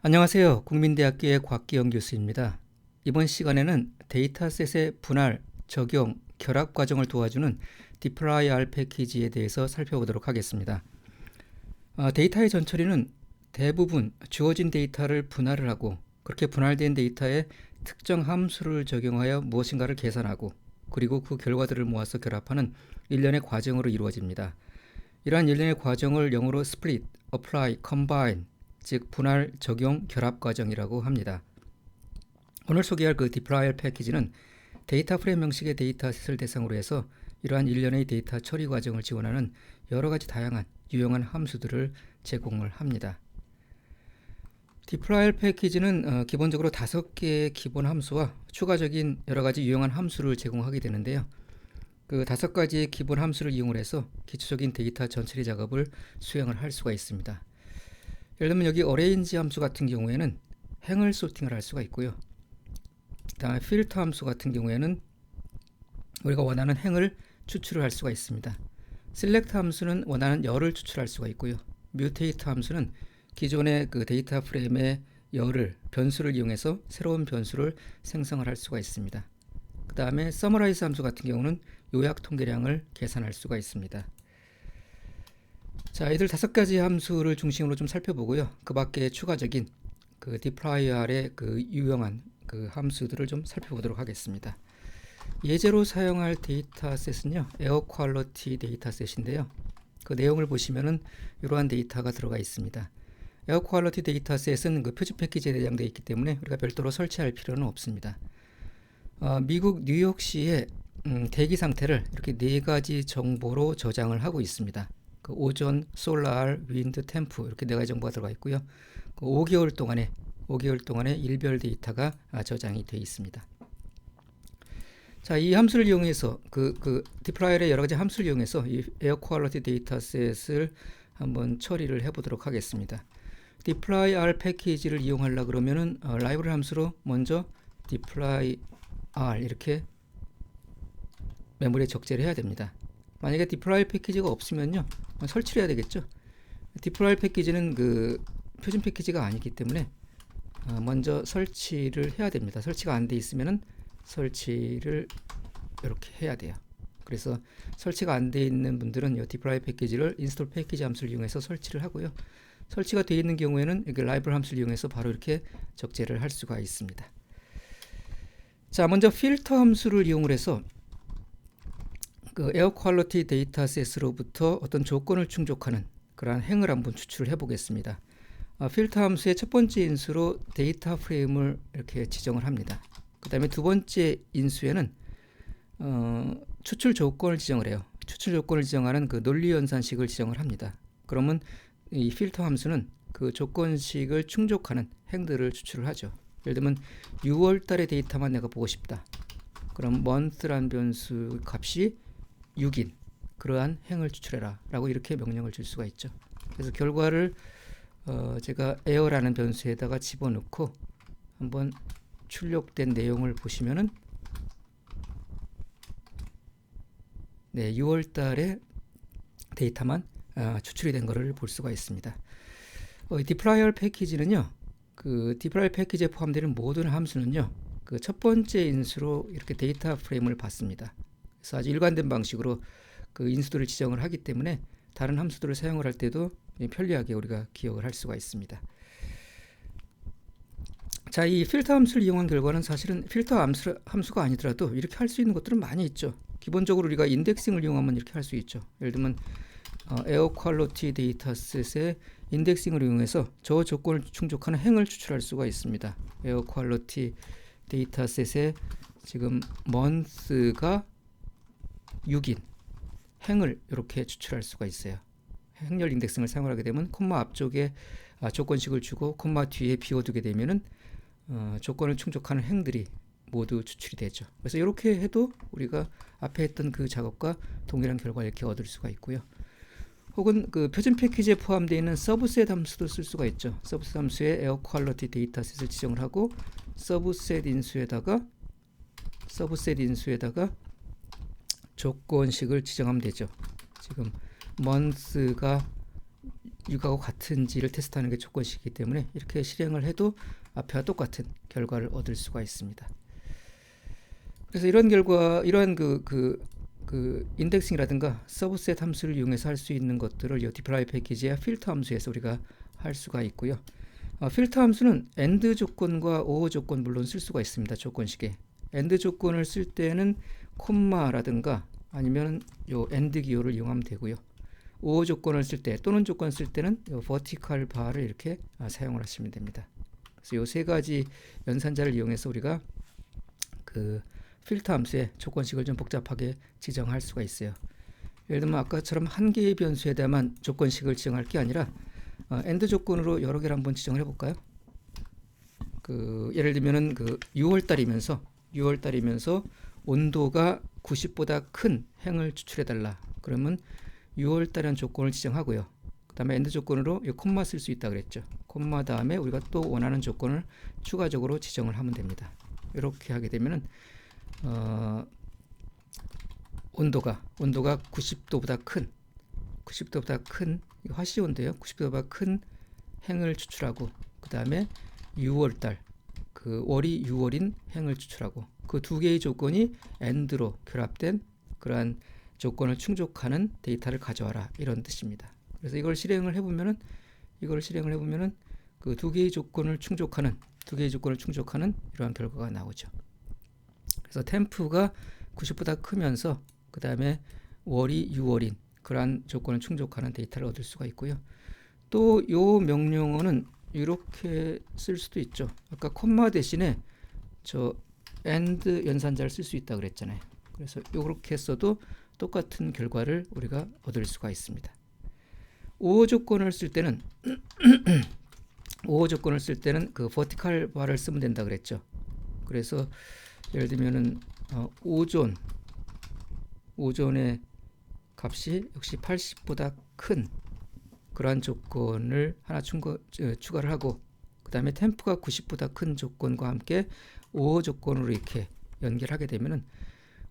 안녕하세요. 국민대학교의 곽기영 교수입니다. 이번 시간에는 데이터셋의 분할, 적용, 결합 과정을 도와주는 dplyr 패키지에 대해서 살펴보도록 하겠습니다. 데이터의 전처리는 대부분 주어진 데이터를 분할을 하고 그렇게 분할된 데이터에 특정 함수를 적용하여 무엇인가를 계산하고 그리고 그 결과들을 모아서 결합하는 일련의 과정으로 이루어집니다. 이러한 일련의 과정을 영어로 split, apply, combine, 즉 분할, 적용, 결합 과정이라고 합니다. 오늘 소개할 그 dplyr 패키지는 데이터 프레임 형식의 데이터셋을 대상으로 해서 이러한 일련의 데이터 처리 과정을 지원하는 여러 가지 다양한 유용한 함수들을 제공을 합니다. dplyr 패키지는 기본적으로 5개의 기본 함수와 추가적인 여러 가지 유용한 함수를 제공하게 되는데요. 그 5가지의 기본 함수를 이용해서 기초적인 데이터 전처리 작업을 수행을 할 수가 있습니다. 예를 들면 여기 arrange 함수 같은 경우에는 행을 소팅을 할 수가 있고요. 그 다음에 filter 함수 같은 경우에는 우리가 원하는 행을 추출을 할 수가 있습니다. select 함수는 원하는 열을 추출할 수가 있고요. mutate 함수는 기존의 그 데이터 프레임의 열을, 변수를 이용해서 새로운 변수를 생성을 할 수가 있습니다. 그 다음에 summarize 함수 같은 경우는 요약 통계량을 계산할 수가 있습니다. 자, 이들 5가지 함수를 중심으로 좀 살펴보고요. 그 밖에 추가적인 그 dplyr의 그 유용한 그 함수들을 좀 살펴보도록 하겠습니다. 예제로 사용할 데이터셋은요, 에어 퀄리티 데이터셋인데요. 그 내용을 보시면은 이러한 데이터가 들어가 있습니다. 에어 퀄리티 데이터셋은 그 표준 패키지에 내장되어 있기 때문에 우리가 별도로 설치할 필요는 없습니다. 미국 뉴욕시의 대기 상태를 이렇게 4가지 정보로 저장을 하고 있습니다. 그 오존, 솔라, 윈드, 템프 이렇게 4가지 정보가 들어가 있고요. 그 5개월 동안의 일별 데이터가 저장이 되어 있습니다. 자, 이 함수를 이용해서 그 dplyr의 여러 가지 함수를 이용해서 이 에어 퀄리티 데이터셋을 한번 처리를 해보도록 하겠습니다. dplyr 패키지를 이용하려 그러면은 라이브러리 함수로 먼저 dplyr 이렇게 메모리에 적재를 해야 됩니다. 만약에 dplyr 패키지가 없으면요, 설치를 해야 되겠죠. dplyr 패키지는 그 표준 패키지가 아니기 때문에 먼저 설치를 해야 됩니다. 설치가 안 돼 있으면은 설치를 이렇게 해야 돼요. 그래서 설치가 안 돼 있는 분들은 이 dplyr 패키지를 install 패키지 함수를 이용해서 설치를 하고요. 설치가 되어 있는 경우에는 이렇게 라이브러리 함수를 이용해서 바로 이렇게 적재를 할 수가 있습니다. 자, 먼저 필터 함수를 이용을 해서 그 에어 퀄리티 데이터셋으로부터 어떤 조건을 충족하는 그러한 행을 한번 추출을 해 보겠습니다. 필터 함수의 첫 번째 인수로 데이터 프레임을 이렇게 지정을 합니다. 그 다음에 두 번째 인수에는 추출 조건을 지정을 해요. 추출 조건을 지정하는 그 논리 연산식을 지정을 합니다. 그러면 이 필터 함수는 그 조건식을 충족하는 행들을 추출을 하죠. 예를 들면 6월 달의 데이터만 내가 보고 싶다. 그럼 month라는 변수 값이 6인 그러한 행을 추출해라 라고 이렇게 명령을 줄 수가 있죠. 그래서 결과를 제가 air라는 변수에다가 집어넣고 한번 출력된 내용을 보시면은 네, 6월 달에 데이터만 추출이 된 것을 볼 수가 있습니다. dplyr 패키지는요, 그 dplyr 패키지에 포함되는 모든 함수는요, 그 첫 번째 인수로 이렇게 데이터 프레임을 받습니다. 그래서 아주 일관된 방식으로 그 인수들을 지정을 하기 때문에 다른 함수들을 사용을 할 때도 편리하게 우리가 기억을 할 수가 있습니다. 자, 이 필터 함수를 이용한 결과는 사실은 필터 함수가 아니더라도 이렇게 할 수 있는 것들은 많이 있죠. 기본적으로 우리가 인덱싱을 이용하면 이렇게 할 수 있죠. 예를 들면 에어 퀄리티 데이터셋의 인덱싱을 이용해서 저 조건을 충족하는 행을 추출할 수가 있습니다. 에어 퀄리티 데이터셋의 지금 month가 6인 행을 이렇게 추출할 수가 있어요. 행렬 인덱싱을 사용하게 되면 콤마 앞쪽에 조건식을 주고 콤마 뒤에 비워두게 되면은 조건을 충족하는 행들이 모두 추출이 되죠. 그래서 이렇게 해도 우리가 앞에 했던 그 작업과 동일한 결과를 이렇게 얻을 수가 있고요. 혹은 그 표준 패키지에 포함되어 있는 서브셋 함수도 쓸 수가 있죠. 서브셋 함수에 에어 퀄리티 데이터셋을 지정을 하고 서브셋 인수에다가 조건식을 지정하면 되죠. 지금 month가 6하고 같은지를 테스트하는 게 조건식이기 때문에 이렇게 실행을 해도 앞에와 똑같은 결과를 얻을 수가 있습니다. 그래서 이런 결과, 이러한 그 인덱싱이라든가 서브셋 함수를 이용해서 할 수 있는 것들을 이 디플라이 패키지의 필터 함수에서 우리가 할 수가 있고요. 필터 함수는 AND 조건과 OR 조건 물론 쓸 수가 있습니다. 조건식에 AND 조건을 쓸 때는 콤마라든가 아니면 요 AND 기호를 이용하면 되고요. OR 조건을 쓸 때 또는 조건 쓸 때는 요 버티컬 바를 이렇게 사용을 하시면 됩니다. 그래서 요 세 가지 연산자를 이용해서 우리가 그 필터 함수의 조건식을 좀 복잡하게 지정할 수가 있어요. 예를 들면 아까처럼 한 개의 변수에 대한 조건식을 지정할 게 아니라 AND 조건으로 여러 개를 한번 지정을 해볼까요? 예를 들면은 6월달이면서 온도가 90보다 큰 행을 추출해달라. 그러면 6월달이라는 조건을 지정하고요. 그 다음에 AND 조건으로 이 콤마 쓸 수 있다 그랬죠. 콤마 다음에 우리가 또 원하는 조건을 추가적으로 지정을 하면 됩니다. 이렇게 하게 되면은 온도가 90도보다 큰 화씨 온도예요. 90도보다 큰 행을 추출하고 그 다음에 6월달 월이 6월인 행을 추출하고 그 두 개의 조건이 AND로 결합된 그러한 조건을 충족하는 데이터를 가져와라 이런 뜻입니다. 그래서 이걸 실행을 해보면은 그 두 개의 조건을 충족하는 이러한 결과가 나오죠. 그래서 템프가 90보다 크면서 그 다음에 월이 6월인 그러한 조건을 충족하는 데이터를 얻을 수가 있고요. 또 요 명령어는 이렇게 쓸 수도 있죠. 아까 콤마 대신에 저 AND 연산자를 쓸 수 있다 그랬잖아요. 그래서 이렇게 써도 똑같은 결과를 우리가 얻을 수가 있습니다. OR 조건을 쓸 때는 그 버티컬 바를 쓰면 된다 그랬죠. 그래서 예를 들면은 오존의 값이 역시 80보다 큰 그러한 조건을 하나 추가를 하고 그 다음에 템프가 90보다 큰 조건과 함께 OR 조건으로 이렇게 연결하게 되면은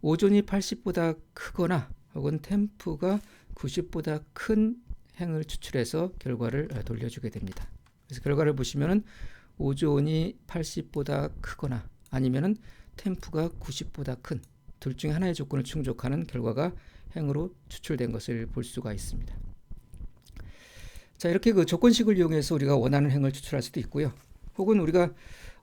오존이 80보다 크거나 혹은 템프가 90보다 큰 행을 추출해서 결과를 돌려주게 됩니다. 그래서 결과를 보시면은 오존이 80보다 크거나 아니면은 템프가 90보다 큰 둘 중에 하나의 조건을 충족하는 결과가 행으로 추출된 것을 볼 수가 있습니다. 자, 이렇게 그 조건식을 이용해서 우리가 원하는 행을 추출할 수도 있고요. 혹은 우리가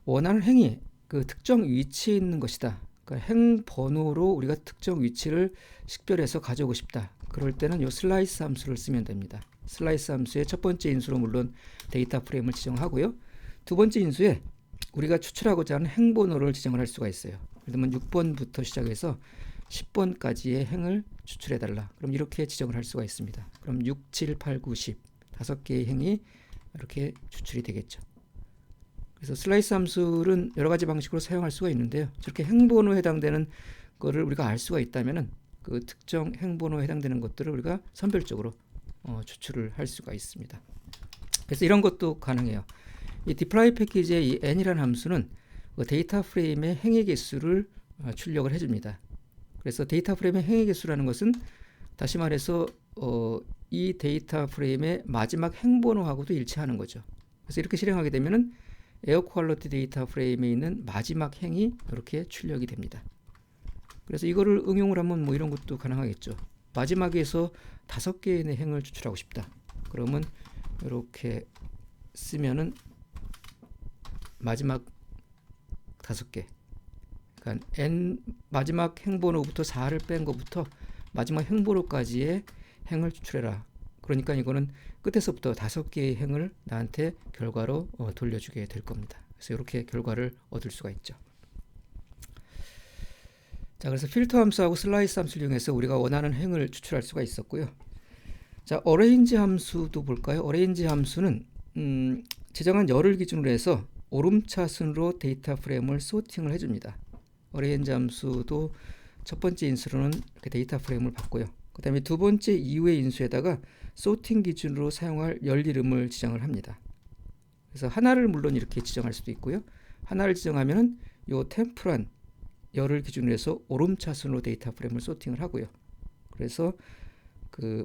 원하는 행이 그 특정 위치에 있는 것이다. 그러니까 행 번호로 우리가 특정 위치를 식별해서 가져오고 싶다. 그럴 때는 이 슬라이스 함수를 쓰면 됩니다. 슬라이스 함수의 첫 번째 인수로 물론 데이터 프레임을 지정하고요. 두 번째 인수에 우리가 추출하고자 하는 행 번호를 지정을 할 수가 있어요. 예를 들면 6번부터 시작해서 10번까지의 행을 추출해달라. 그럼 이렇게 지정을 할 수가 있습니다. 그럼 6, 7, 8, 9, 10 5개의 행이 이렇게 추출이 되겠죠. 그래서 슬라이스 함수는 여러 가지 방식으로 사용할 수가 있는데요. 저렇게 행번호에 해당되는 거를 우리가 알 수가 있다면은 그 특정 행번호에 해당되는 것들을 우리가 선별적으로 추출을 할 수가 있습니다. 그래서 이런 것도 가능해요. 이 디플라이 패키지의 이 n이라는 함수는 그 데이터 프레임의 행의 개수를 출력을 해줍니다. 그래서 데이터 프레임의 행의 개수라는 것은 다시 말해서 이 데이터 프레임의 마지막 행번호하고도 일치하는 거죠. 그래서 이렇게 실행하게 되면은 에어 퀄리티 데이터 프레임에 있는 마지막 행이 이렇게 출력이 됩니다. 그래서 이거를 응용을 하면 뭐 이런 것도 가능하겠죠. 마지막에서 5개의 행을 추출하고 싶다. 그러면 이렇게 쓰면은 마지막 5개. 그러니까 n 마지막 행번호부터 4를 뺀 것부터 마지막 행번호까지의 행을 추출해라. 그러니까 이거는 끝에서부터 5개의 행을 나한테 결과로 돌려주게 될 겁니다. 그래서 이렇게 결과를 얻을 수가 있죠. 자, 그래서 필터 함수하고 슬라이스 함수를 이용해서 우리가 원하는 행을 추출할 수가 있었고요. 자, 어레인지 함수도 볼까요? 어레인지 함수는 지정한 열을 기준으로 해서 오름차순으로 데이터 프레임을 소팅을 해줍니다. 어레인지 함수도 첫 번째 인수로는 이렇게 데이터 프레임을 받고요. 그 다음에 두 번째 이후의 인수에다가 소팅 기준으로 사용할 열 이름을 지정을 합니다. 그래서 하나를 물론 이렇게 지정할 수도 있고요. 하나를 지정하면은 요 템프란 열을 기준으로 해서 오름차순으로 데이터 프레임을 소팅을 하고요. 그래서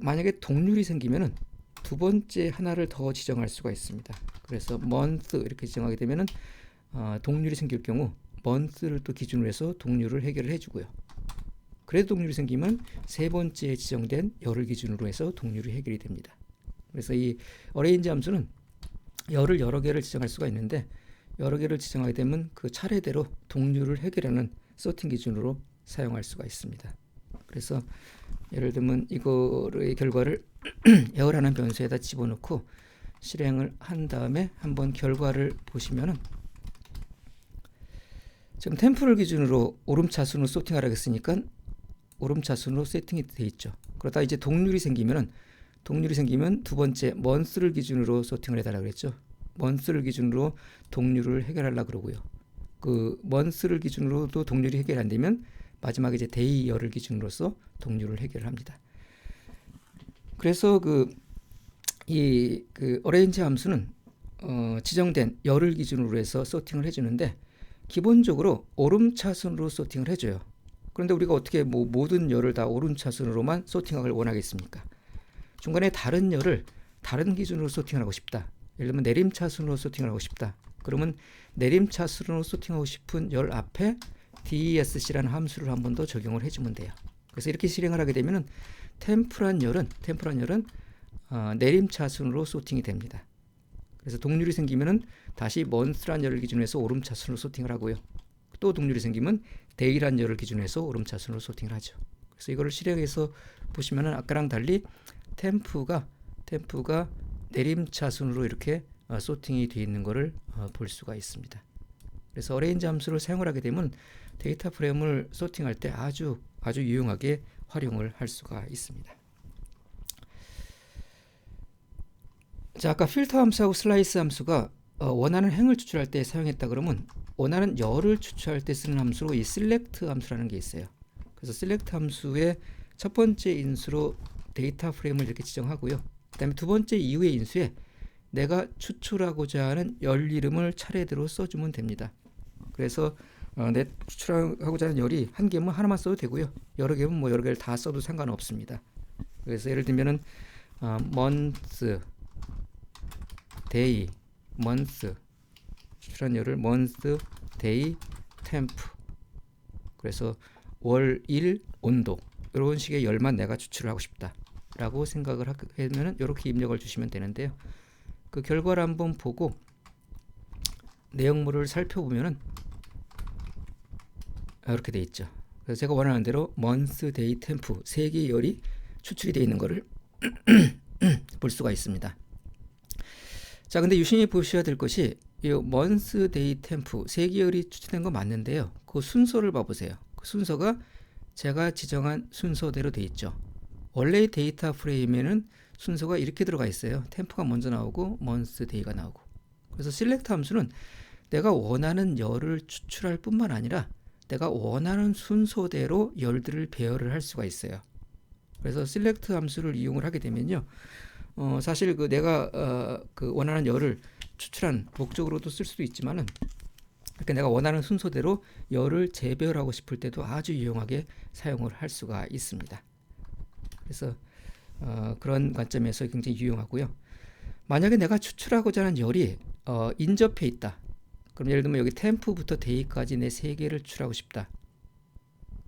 만약에 동률이 생기면은 두 번째 하나를 더 지정할 수가 있습니다. 그래서 month 이렇게 지정하게 되면은 동률이 생길 경우 month를 또 기준으로 해서 동률을 해결을 해주고요. 그래도 동률이 생기면 세 번째 지정된 열을 기준으로 해서 동률이 해결이 됩니다. 그래서 이 어레인지 함수는 열을 여러 개를 지정할 수가 있는데 여러 개를 지정하게 되면 그 차례대로 동률을 해결하는 소팅 기준으로 사용할 수가 있습니다. 그래서 예를 들면 이거의 결과를 열하는 변수에다 집어넣고 실행을 한 다음에 한번 결과를 보시면은 지금 템프를 기준으로 오름차순으로 소팅하라고 했으니까 오름차순으로 세팅이 되어 있죠. 그러다 이제 동률이 생기면 두 번째 month를 기준으로 소팅을 해달라고 그랬죠. month를 기준으로 동률을 해결하려고 그러고요. 그 month를 기준으로도 동률이 해결 안 되면 마지막에 이제 day 열을 기준으로서 동률을 해결합니다. 그래서 그 어레인지 함수는 지정된 열을 기준으로 해서 소팅을 해주는데 기본적으로 오름차순으로 소팅을 해줘요. 그런데 우리가 어떻게 모든 열을 다 오름차순으로만 소팅하길 원하겠습니까? 중간에 다른 열을 다른 기준으로 소팅하고 싶다. 예를 들면 내림차순으로 소팅을 하고 싶다. 그러면 내림차순으로 소팅하고 싶은 열 앞에 DESC라는 함수를 한 번 더 적용을 해주면 돼요. 그래서 이렇게 실행을 하게 되면은 템프란 열은 내림차순으로 소팅이 됩니다. 그래서 동률이 생기면은 다시 month란 열을 기준으로 해서 오름차순으로 소팅을 하고요. 또 동률이 생기면 day란 열을 기준으로 해서 오름차순으로 소팅을 하죠. 그래서 이거를 실행해서 보시면은 아까랑 달리 템프가 내림차순으로 이렇게 소팅이 되어 있는 것을 볼 수가 있습니다. 그래서 어레인지 함수를 사용을 하게 되면 데이터 프레임을 소팅할 때 아주 유용하게 활용을 할 수가 있습니다. 자, 아까 필터 함수하고 슬라이스 함수가 원하는 행을 추출할 때 사용했다 그러면 원하는 열을 추출할 때 쓰는 함수로 이 select 함수라는 게 있어요. 그래서 select 함수의 첫 번째 인수로 데이터 프레임을 이렇게 지정하고요. 그 다음에 두 번째 이후의 인수에 내가 추출하고자 하는 열 이름을 차례대로 써주면 됩니다. 그래서 내 추출하고자 하는 열이 한 개면 하나만 써도 되고요. 여러 개면 여러 개를 다 써도 상관없습니다. 그래서 예를 들면은 month, day, month 추출한 열을 month, day, temp. 그래서 월, 일, 온도 이런 식의 열만 내가 추출을 하고 싶다라고 생각을 하면은 이렇게 입력을 주시면 되는데요. 그 결과를 한번 보고 내용물을 살펴보면은 이렇게 돼 있죠. 그래서 제가 원하는 대로 month, day, temp 세 개의 열이 추출이 되어 있는 것을 볼 수가 있습니다. 자, 근데 유심히 보셔야 될 것이 이 month, day, temp 세 개의 열이 추출된 거 맞는데요. 그 순서를 봐보세요. 그 순서가 제가 지정한 순서대로 돼 있죠. 원래의 데이터 프레임에는 순서가 이렇게 들어가 있어요. 템프가 먼저 나오고 month, day가 나오고. 그래서 select 함수는 내가 원하는 열을 추출할 뿐만 아니라 내가 원하는 순서대로 열들을 배열을 할 수가 있어요. 그래서 select 함수를 이용을 하게 되면요, 사실 내가 그 원하는 열을 추출한 목적으로도 쓸 수도 있지만은 이렇게 내가 원하는 순서대로 열을 재배열하고 싶을 때도 아주 유용하게 사용을 할 수가 있습니다. 그래서 그런 관점에서 굉장히 유용하고요. 만약에 내가 추출하고자 하는 열이 인접해 있다. 그럼 예를 들면 여기 템프부터 데이까지 내 세 개를 추출하고 싶다.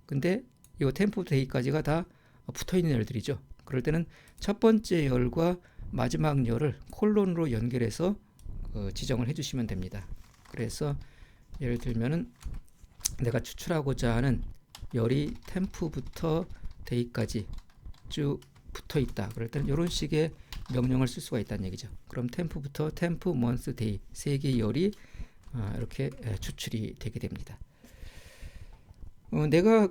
근데 이 템프부터 데이까지가 다 붙어 있는 열들이죠. 그럴 때는 첫 번째 열과 마지막 열을 콜론으로 연결해서 지정을 해주시면 됩니다. 그래서 예를 들면은 내가 추출하고자 하는 열이 템프부터 데이까지 쭉 붙어 있다. 그럴 때는 이런 식의 명령을 쓸 수가 있다는 얘기죠. 그럼 템프부터 템프, month, day 세 개의 열이 이렇게 추출이 되게 됩니다. 내가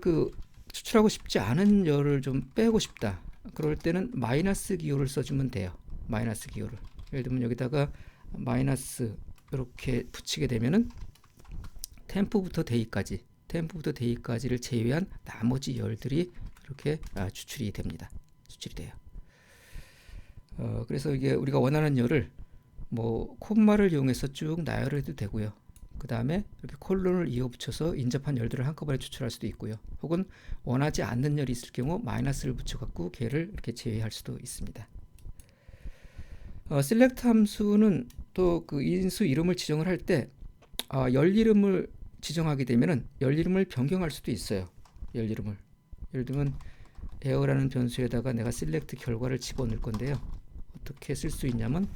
추출하고 싶지 않은 열을 좀 빼고 싶다. 그럴 때는 마이너스 기호를 써주면 돼요. 마이너스 기호를. 예를 들면 여기다가 마이너스 이렇게 붙이게 되면은 템프부터 데이까지를 제외한 나머지 열들이 이렇게 추출이 됩니다. 추출이 돼요. 그래서 이게 우리가 원하는 열을 콤마를 이용해서 쭉 나열해도 되고요. 그 다음에 이렇게 콜론을 이어 붙여서 인접한 열들을 한꺼번에 추출할 수도 있고요. 혹은 원하지 않는 열이 있을 경우 마이너스를 붙여갖고 걔를 이렇게 제외할 수도 있습니다. select 함수는 또 그 인수 이름을 지정을 할 때 열 이름을 지정하게 되면은 열 이름을 변경할 수도 있어요. 열 이름을. 예를 들면 air라는 변수에다가 내가 select 결과를 집어넣을 건데요. 어떻게 쓸 수 있냐면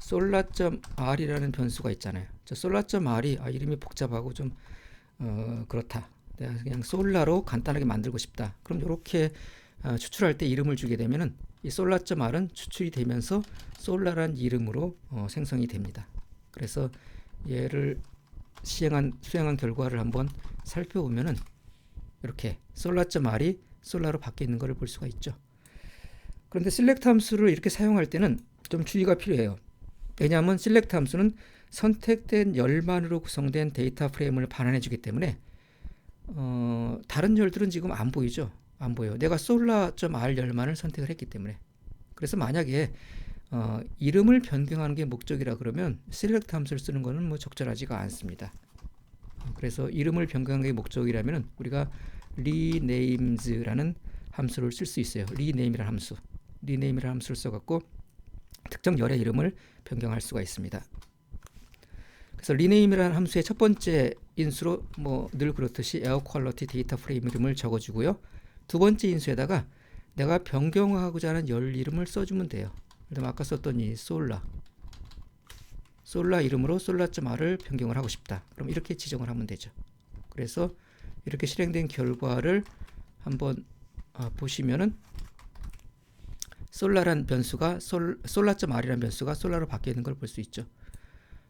solar.r이라는 변수가 있잖아요. 저 solar.r이 이름이 복잡하고 좀 그렇다. 내가 그냥 솔라로 간단하게 만들고 싶다. 그럼 이렇게 추출할 때 이름을 주게 되면은 이 solar.r은 추출이 되면서 솔라란 이름으로 생성이 됩니다. 그래서 얘를 수행한 결과를 한번 살펴보면은 이렇게 solar.r이 솔라로 바뀌어 있는 것을 볼 수가 있죠. 그런데 select 함수를 이렇게 사용할 때는 좀 주의가 필요해요. 왜냐하면 select 함수는 선택된 열만으로 구성된 데이터 프레임을 반환해 주기 때문에 다른 열들은 지금 안 보이죠. 안 보여요. 내가 solar.r 열만을 선택을 했기 때문에. 그래서 만약에 이름을 변경하는 게 목적이라 그러면 select 함수를 쓰는 것은 뭐 적절하지가 않습니다. 그래서 이름을 변경하는 게 목적이라면 우리가 renames라는 함수를 쓸 수 있어요. rename이라는 함수. rename이라는 함수를 써갖고 특정 열의 이름을 변경할 수가 있습니다. 그래서 rename이라는 함수의 첫 번째 인수로 뭐 늘 그렇듯이 air quality 데이터 프레임 이름을 적어주고요. 두 번째 인수에다가 내가 변경하고자 하는 열 이름을 써주면 돼요. 예를 들면 아까 썼던 이 solar 이름으로 solar.r을 변경을 하고 싶다. 그럼 이렇게 지정을 하면 되죠. 그래서 이렇게 실행된 결과를 한번 보시면은 solar란 변수가 solar.r이라는 변수가 solar로 바뀌어 있는 걸 볼 수 있죠.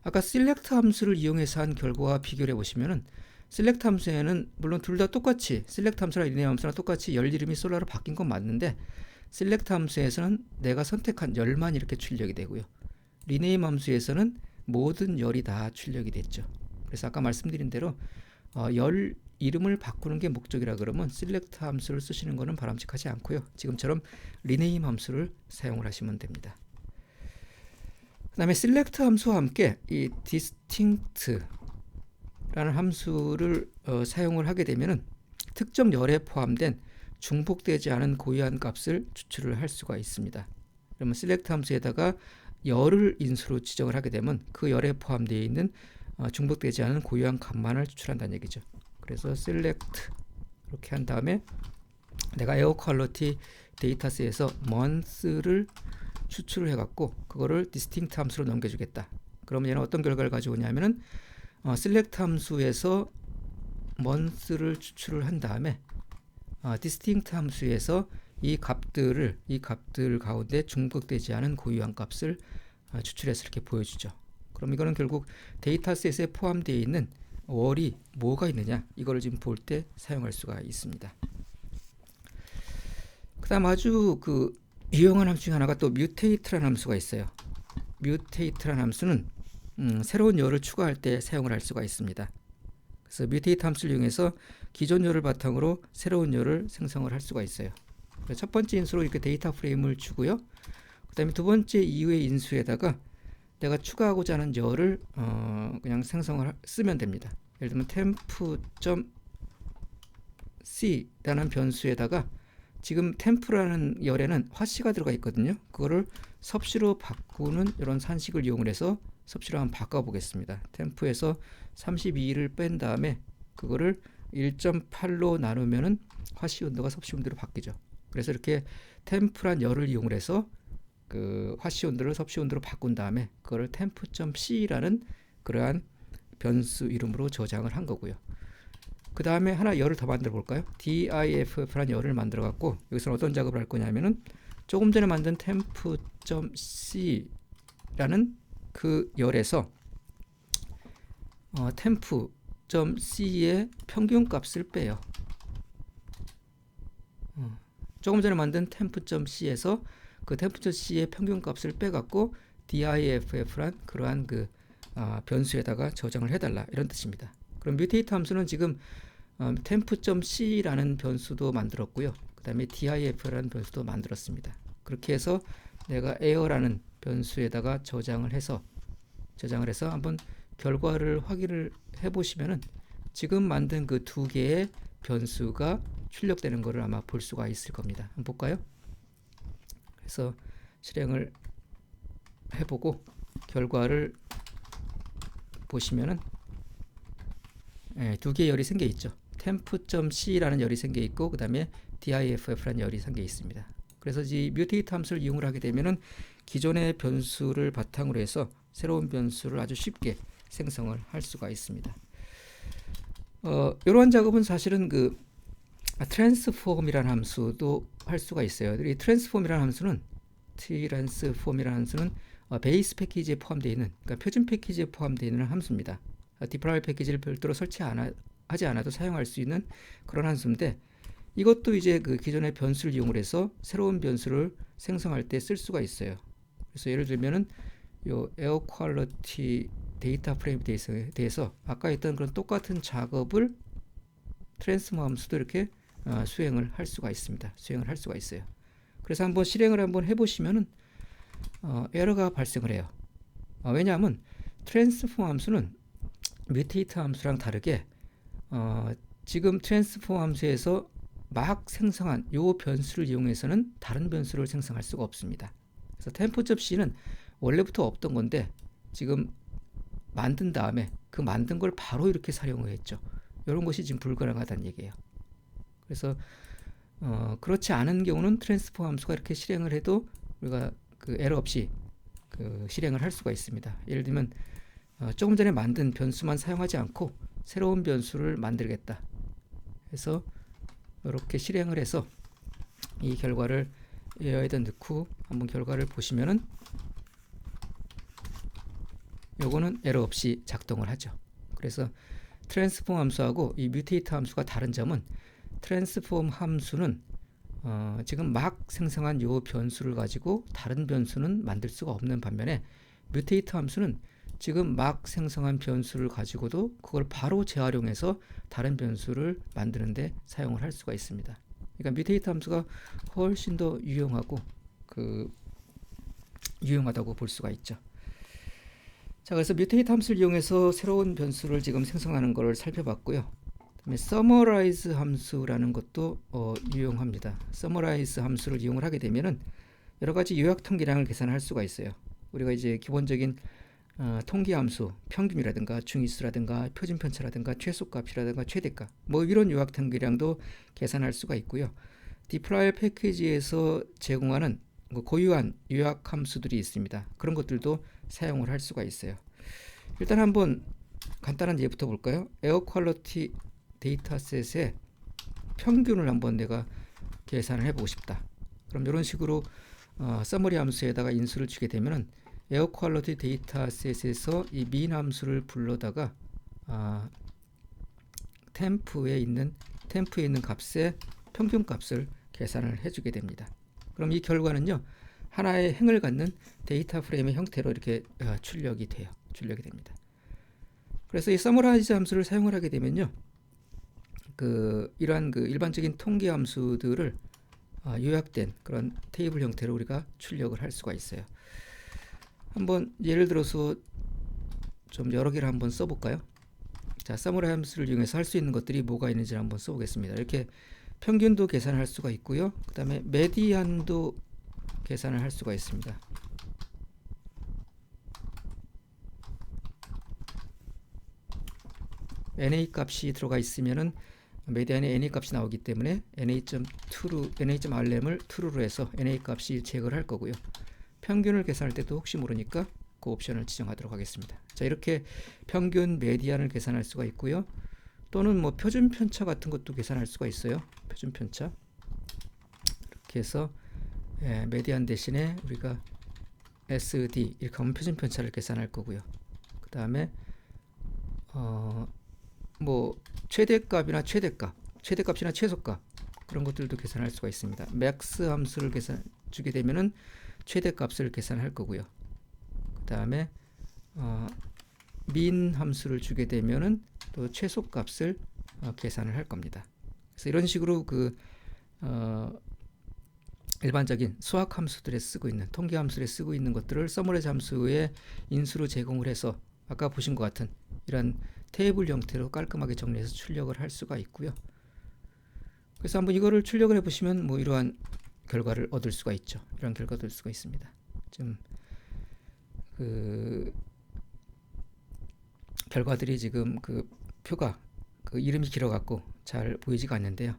아까 select 함수를 이용해서 한 결과와 비교를 해보시면은 select 함수에는 물론 둘 다 똑같이 select 함수랑 rename 함수랑 똑같이 열 이름이 solar로 바뀐 건 맞는데 select 함수에서는 내가 선택한 열만 이렇게 출력이 되고요. rename 함수에서는 모든 열이 다 출력이 됐죠. 그래서 아까 말씀드린 대로 열 이름을 바꾸는 게 목적이라 그러면 select 함수를 쓰시는 것은 바람직하지 않고요. 지금처럼 rename 함수를 사용을 하시면 됩니다. 그 다음에 select 함수와 함께 이 distinct라는 함수를 사용을 하게 되면은 특정 열에 포함된 중복되지 않은 고유한 값을 추출을 할 수가 있습니다. 그러면 select 함수에다가 열을 인수로 지정을 하게 되면 그 열에 포함되어 있는 중복되지 않은 고유한 값만을 추출한다는 얘기죠. 그래서 select 이렇게 한 다음에 내가 air quality 데이터셋에서 month를 추출을 해갖고 그거를 distinct 함수로 넘겨주겠다. 그러면 얘는 어떤 결과를 가져오냐면은 select 함수에서 month를 추출을 한 다음에 distinct 함수에서 이 값들 가운데 중복되지 않은 고유한 값을 추출해서 이렇게 보여주죠. 그럼 이거는 결국 데이터셋에 포함되어 있는 월이 뭐가 있느냐 이거를 지금 볼 때 사용할 수가 있습니다. 그 다음 아주 유용한 함수 중 하나가 또 mutate라는 함수가 있어요. mutate라는 함수는 새로운 열을 추가할 때 사용을 할 수가 있습니다. 그래서 mutate 함수를 이용해서 기존 열을 바탕으로 새로운 열을 생성을 할 수가 있어요. 첫 번째 인수로 이렇게 데이터 프레임을 주고요. 그 다음에 두 번째 이후의 인수에다가 내가 추가하고자 하는 열을 그냥 쓰면 됩니다. 예를 들면 temp.c라는 변수에다가 지금 temp라는 열에는 화씨가 들어가 있거든요. 그거를 섭씨로 바꾸는 이런 산식을 이용을 해서 섭씨로 한번 바꿔보겠습니다. temp에서 32를 뺀 다음에 그거를 1.8로 나누면은 화씨 온도가 섭씨 온도로 바뀌죠. 그래서 이렇게 temp란 열을 이용을 해서 그 화씨 온도를 섭씨 온도로 바꾼 다음에 그거를 temp.c라는 그러한 변수 이름으로 저장을 한 거고요. 그 다음에 하나 열을 더 만들어 볼까요? diff라는 열을 만들어 갖고 여기서는 어떤 작업을 할 거냐면은 조금 전에 만든 temp.c라는 그 열에서 temp.c의 평균 값을 빼요. 조금 전에 만든 temp.c에서 그 temp.c의 평균 값을 빼갖고 diff란 그러한 변수에다가 저장을 해달라 이런 뜻입니다. 그럼 mutate 함수는 지금 temp.c라는 변수도 만들었고요. 그 다음에 diff라는 변수도 만들었습니다. 그렇게 해서 내가 air라는 변수에다가 저장을 해서 한번 결과를 확인을 해보시면은 지금 만든 그 두 개의 변수가 출력되는 것을 아마 볼 수가 있을 겁니다. 한번 볼까요? 그래서 실행을 해보고 결과를 보시면은 두 개의 열이 생겨 있죠. temp.c라는 열이 생겨 있고 그 다음에 difff라는 열이 생겨 있습니다. 그래서 이 mutate 함수를 이용을 하게 되면은 기존의 변수를 바탕으로 해서 새로운 변수를 아주 쉽게 생성을 할 수가 있습니다. 이러한 작업은 사실은 그 transform이라는 함수도 할 수가 있어요. 이 transform이라는 함수는 베이스 패키지에 포함되어 있는, 그러니까 표준 패키지에 포함되어 있는 함수입니다. 디플라이 패키지를 별도로 하지 않아도 사용할 수 있는 그런 함수인데, 이것도 이제 그 기존의 변수를 이용을 해서 새로운 변수를 생성할 때 쓸 수가 있어요. 그래서 예를 들면은 요 에어 퀄리티 데이터 프레임에 대해서 아까 했던 그런 똑같은 작업을 트랜스포머 함수도 이렇게 수행을 할 수가 있습니다. 수행을 할 수가 있어요. 그래서 한번 실행을 한번 해보시면은 에러가 발생을 해요. 왜냐하면 트랜스포머 함수는 뮤테이트 함수랑 다르게 지금 트랜스포머 함수에서 막 생성한 요 변수를 이용해서는 다른 변수를 생성할 수가 없습니다. 그래서 temp.c는 원래부터 없던 건데 지금 만든 다음에 그 만든 걸 바로 이렇게 사용을 했죠. 이런 것이 지금 불가능하다는 얘기예요. 그래서 그렇지 않은 경우는 트랜스포머 함수가 이렇게 실행을 해도 우리가 그 에러 없이 그 실행을 할 수가 있습니다. 예를 들면 조금 전에 만든 변수만 사용하지 않고 새로운 변수를 만들겠다 해서 이렇게 실행을 해서 이 결과를 에어에다 넣고 한번 결과를 보시면은 요거는 에러 없이 작동을 하죠. 그래서 트랜스폼 함수하고 이 뮤테이트 함수가 다른 점은 트랜스폼 함수는 지금 막 생성한 요 변수를 가지고 다른 변수는 만들 수가 없는 반면에 뮤테이트 함수는 지금 막 생성한 변수를 가지고도 그걸 바로 재활용해서 다른 변수를 만드는데 사용을 할 수가 있습니다. 그러니까 뮤테이트 함수가 훨씬 더 유용하고 유용하다고 볼 수가 있죠. 자, 그래서 뮤테이트 함수를 이용해서 새로운 변수를 지금 생성하는 것을 살펴봤고요. 그다음에 summarize 함수라는 것도 유용합니다. summarize 함수를 이용을 하게 되면은 여러 가지 요약 통계량을 계산할 수가 있어요. 우리가 이제 기본적인 통계 함수, 평균이라든가 중위수라든가 표준 편차라든가 최소값이라든가 최대값, 뭐 이런 요약 통계량도 계산할 수가 있고요. 디플라이 패키지에서 제공하는 고유한 요약 함수들이 있습니다. 그런 것들도 사용을 할 수가 있어요. 일단 한번 간단한 예부터 볼까요? 에어 퀄리티 데이터셋의 평균을 한번 내가 계산을 해보고 싶다. 그럼 이런 식으로 서머리 함수에다가 인수를 주게 되면은 에어 퀄리티 데이터셋에서 이 min 함수를 불러다가 템프에 있는 값의 평균 값을 계산을 해주게 됩니다. 그럼 이 결과는요, 하나의 행을 갖는 데이터 프레임의 형태로 이렇게 출력이 됩니다. 그래서 이 서머라이즈 함수를 사용을 하게 되면요, 이러한 일반적인 통계 함수들을 요약된 그런 테이블 형태로 우리가 출력을 할 수가 있어요. 한번 예를 들어서 좀 여러 개를 한번 써볼까요? 자, 서머라이즈 함수를 이용해서 할 수 있는 것들이 뭐가 있는지 한번 써보겠습니다. 이렇게 평균도 계산할 수가 있고요. 그 다음에 메디안도 계산을 할 수가 있습니다. NA 값이 들어가 있으면은 메디안에 NA 값이 나오기 때문에 NA.RLM을 true로 해서 NA 값이 제거를 할 거고요. 평균을 계산할 때도 혹시 모르니까 그 옵션을 지정하도록 하겠습니다. 자, 이렇게 평균 메디안을 계산할 수가 있고요. 또는 뭐 표준 편차 같은 것도 계산할 수가 있어요. 표준 편차. 이렇게 해서 메디안 대신에 우리가 SD 이렇게 하면 표준 편차를 계산할 거고요. 그 다음에 뭐 최대값이나 최대값이나 최소값 그런 것들도 계산할 수가 있습니다. max 함수를 주게 되면은 최대값을 계산할 거고요. 그 다음에 min 함수를 주게 되면은 또 최소값을 계산을 할 겁니다. 그래서 이런 식으로 일반적인 수학 함수들에 쓰고 있는 통계 함수에 쓰고 있는 것들을 서머라이즈 함수의 인수로 제공을 해서 아까 보신 것 같은 이런 테이블 형태로 깔끔하게 정리해서 출력을 할 수가 있고요. 그래서 한번 이거를 출력을 해보시면 뭐 이러한 결과를 얻을 수가 있죠. 이런 결과 얻을 수가 있습니다. 좀 그 결과들이 지금 그 표가 그 이름이 길어갖고 잘 보이지가 않는데요.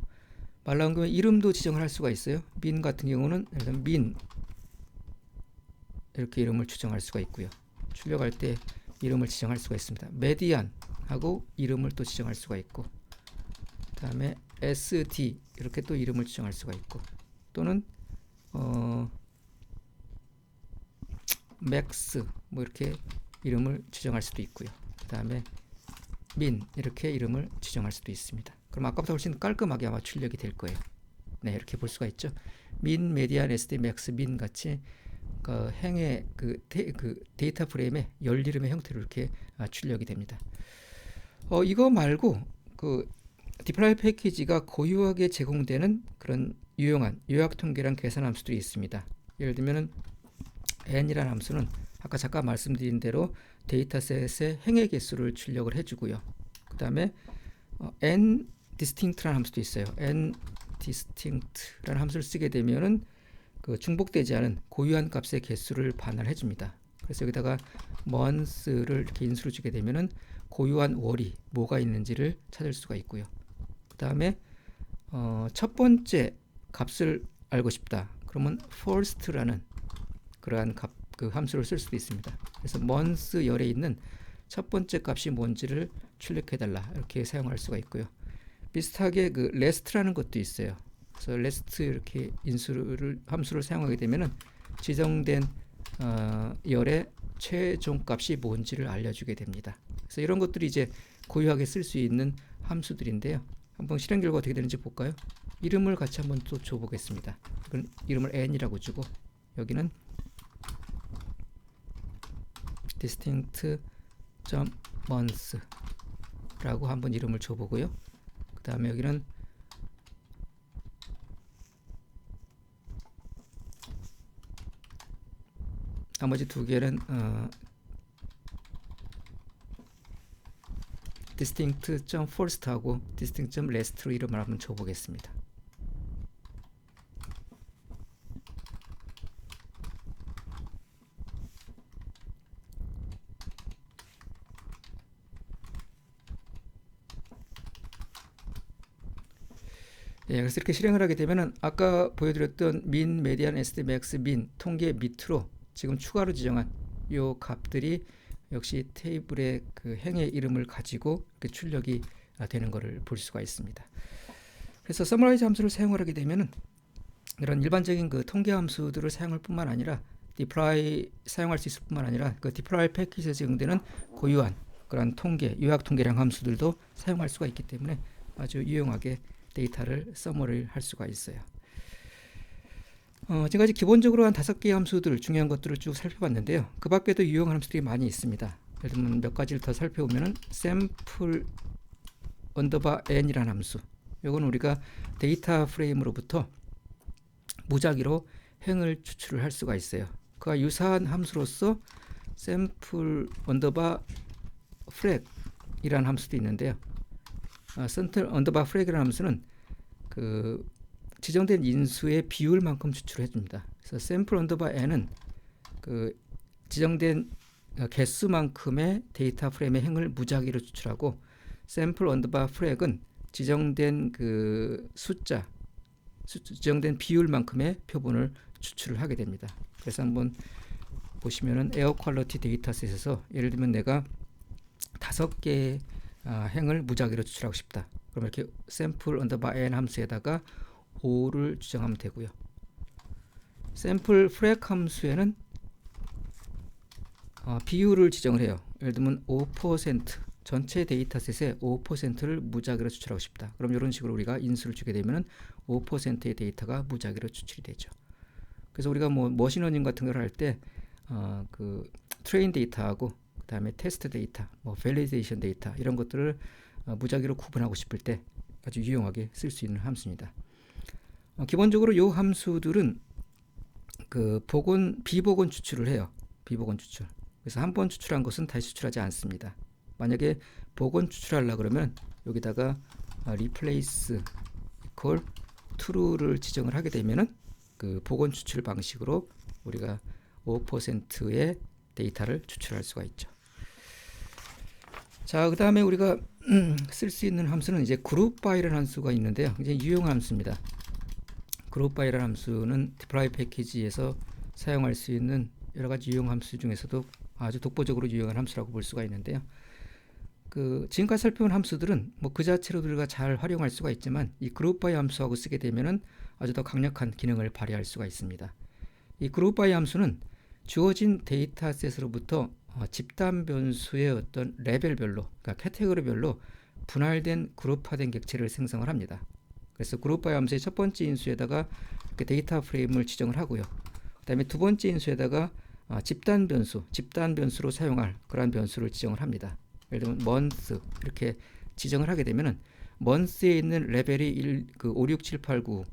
말 나온 김에 이름도 지정을 할 수가 있어요. 민 같은 경우는 예를 들면 민 이렇게 이름을 추정할 수가 있고요. 출력할 때 이름을 지정할 수가 있습니다. 메디안 하고 이름을 또 지정할 수가 있고, 그 다음에 SD 이렇게 또 이름을 지정할 수가 있고, 또는 맥스 뭐 이렇게 이름을 지정할 수도 있고요. 그 다음에 민 이렇게 이름을 지정할 수도 있습니다. 그럼 아까보다 훨씬 깔끔하게 아마 출력이 될 거예요. 네, 이렇게 볼 수가 있죠. 민, 메디안, SD, 맥스, 민 같이 그 행의 그 데이터 프레임의 열 이름의 형태로 이렇게 출력이 됩니다. 이거 말고 그 디플라이 패키지가 고유하게 제공되는 그런 유용한 요약 통계랑 계산 함수들이 있습니다. 예를 들면은 n이라는 함수는 아까 잠깐 말씀드린 대로 데이터셋의 행의 개수를 출력을 해주고요. 그 다음에 n distinct라는 함수도 있어요. n distinct라는 함수를 쓰게 되면은 그 중복되지 않은 고유한 값의 개수를 반환해 줍니다. 그래서 여기다가 months를 이렇게 인수로 주게 되면은 고유한 월이 뭐가 있는지를 찾을 수가 있고요. 그 다음에 첫 번째 값을 알고 싶다. 그러면 first라는 그러한 그 함수를 쓸 수도 있습니다. 그래서 month 열에 있는 첫 번째 값이 뭔지를 출력해달라 이렇게 사용할 수가 있고요. 비슷하게 그 last라는 것도 있어요. 그래서 last 이렇게 함수를 사용하게 되면은 지정된 열의 최종 값이 뭔지를 알려주게 됩니다. 그래서 이런 것들이 이제 고유하게 쓸 수 있는 함수들인데요. 한번 실행 결과 어떻게 되는지 볼까요? 이름을 같이 한번 또 줘보겠습니다. 이건 이름을 n이라고 주고, 여기는 distinct.months 라고 한번 이름을 줘보고요. 그 다음에 여기는 나머지 두 개는 distinct.first 하고 distinct.last로 이름을 한번 줘보겠습니다. 예, 그래서 이렇게 실행을 하게 되면은 아까 보여드렸던 min, median, SD, max, min 통계 밑으로 지금 추가로 지정한 요 값들이 역시 테이블의 그 행의 이름을 가지고 이렇게 출력이 되는 것을 볼 수가 있습니다. 그래서 서머라이즈 함수를 사용을 하게 되면은 이런 일반적인 그 통계 함수들을 사용할 뿐만 아니라 디플라이 사용할 수 있을 뿐만 아니라 그 디플라이 패키지에 제공되는 고유한 그런 통계, 요약 통계량 함수들도 사용할 수가 있기 때문에 아주 유용하게 데이터를 서머를 할 수가 있어요. 지금까지 기본적으로 한 5개의 함수들, 중요한 것들을 쭉 살펴봤는데요. 그 밖에도 유용한 함수들이 많이 있습니다. 예를 들면 몇 가지를 더 살펴보면은 sample _n이라는 함수. 이건 우리가 데이터 프레임으로부터 무작위로 행을 추출을 할 수가 있어요. 그와 유사한 함수로서 sample _frac이라는 함수도 있는데요. sample _frac이라는 함수는 그 지정된 인수의 비율만큼 추출해 줍니다. 그래서 sample _n은 그 지정된 개수만큼의 데이터 프레임의 행을 무작위로 추출하고, sample _frac은 지정된 그 지정된 비율만큼의 표본을 추출을 하게 됩니다. 그래서 한번 보시면은 에어 퀄리티 데이터셋에서 예를 들면 내가 5개의 행을 무작위로 추출하고 싶다. 그럼 이렇게 sample _n 함수에다가 5를 추정하면 되고요. sample frac 함수에는 비율을 지정을 해요. 예를 들면 5% 전체 데이터셋의 5%를 무작위로 추출하고 싶다. 그럼 이런 식으로 우리가 인수를 주게 되면 5%의 데이터가 무작위로 추출이 되죠. 그래서 우리가 뭐 머신러닝 같은 걸 할 때 그 트레인 데이터하고 그 다음에 테스트 데이터, 뭐 밸리데이션 데이터 이런 것들을 무작위로 구분하고 싶을 때 아주 유용하게 쓸 수 있는 함수입니다. 기본적으로 이 함수들은 그 비복원 추출을 해요. 비복원 추출. 그래서 한 번 추출한 것은 다시 추출하지 않습니다. 만약에 복원 추출하려고 그러면 여기다가 replace equal true를 지정을 하게 되면은 그 복원 추출 방식으로 우리가 5%의 데이터를 추출할 수가 있죠. 자, 그 다음에 우리가 쓸 수 있는 함수는 이제 그룹 바이라는 함수가 있는데요. 이제 유용한 함수입니다. 그룹 바이라는 함수는 dplyr 패키지에서 사용할 수 있는 여러 가지 유용 함수 중에서도 아주 독보적으로 유용한 함수라고 볼 수가 있는데요. 그 지금까지 살펴본 함수들은 뭐 그 자체로 우리가 잘 활용할 수가 있지만 이 그룹 바이 함수하고 쓰게 되면은 아주 더 강력한 기능을 발휘할 수가 있습니다. 이 그룹 바이 함수는 주어진 데이터셋으로부터 집단 변수의 어떤 레벨별로, 그러니까 카테고리별로 분할된 그룹화된 객체를 생성을 합니다. 그래서 그룹 바이 함수의 첫 번째 인수에다가 그 데이터 프레임을 지정을 하고요. 그다음에 두 번째 인수에다가 집단 변수로 사용할 그러한 변수를 지정을 합니다. 예를 들면 month 이렇게 지정을 하게 되면은 month에 있는 레벨이 5, 6, 7, 8, 9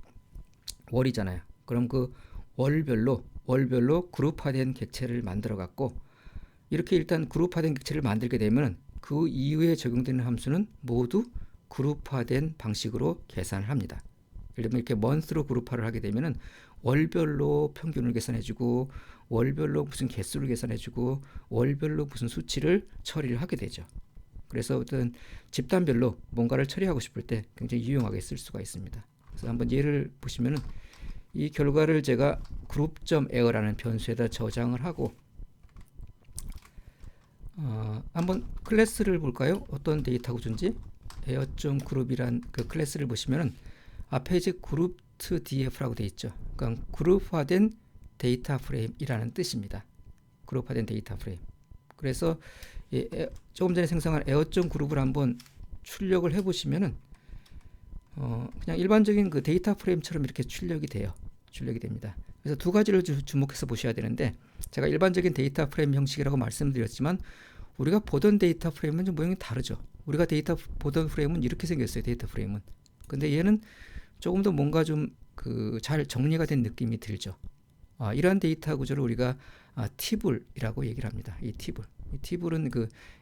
월이잖아요. 그럼 그 월별로 그룹화된 객체를 만들어 갖고 이렇게 일단 그룹화된 객체를 만들게 되면 그 이후에 적용되는 함수는 모두 그룹화된 방식으로 계산을 합니다. 예를 들면 이렇게 month로 그룹화를 하게 되면은 월별로 평균을 계산해주고 월별로 무슨 개수를 계산해주고 월별로 무슨 수치를 처리를 하게 되죠. 그래서 어떤 집단별로 뭔가를 처리하고 싶을 때 굉장히 유용하게 쓸 수가 있습니다. 그래서 한번 예를 보시면은 이 결과를 제가 group.air라는 변수에다 저장을 하고 한번 클래스를 볼까요? 어떤 데이터 구조인지 air.group이란 그 클래스를 보시면은 앞에 이제 grouped.df라고 되어 있죠. 그러니까 그룹화된 데이터 프레임이라는 뜻입니다. 그룹화된 데이터 프레임. 그래서 조금 전에 생성한 air.group을 한번 출력을 해보시면은 그냥 일반적인 그 데이터 프레임처럼 이렇게 출력이 됩니다. 그래서 두 가지를 주목해서 보셔야 되는데 제가 일반적인 데이터 프레임 형식이라고 말씀드렸지만 우리가 보던 데이터 프레임은 좀 모양이 다르죠. 우리가 보던 프레임은 이렇게 생겼어요. 데이터 프레임은. 근데 얘는 조금 더 뭔가 좀 그 잘 정리가 된 느낌이 들죠. 이러한 데이터 구조를 우리가 티블이라고 얘기를 합니다. 이 티블은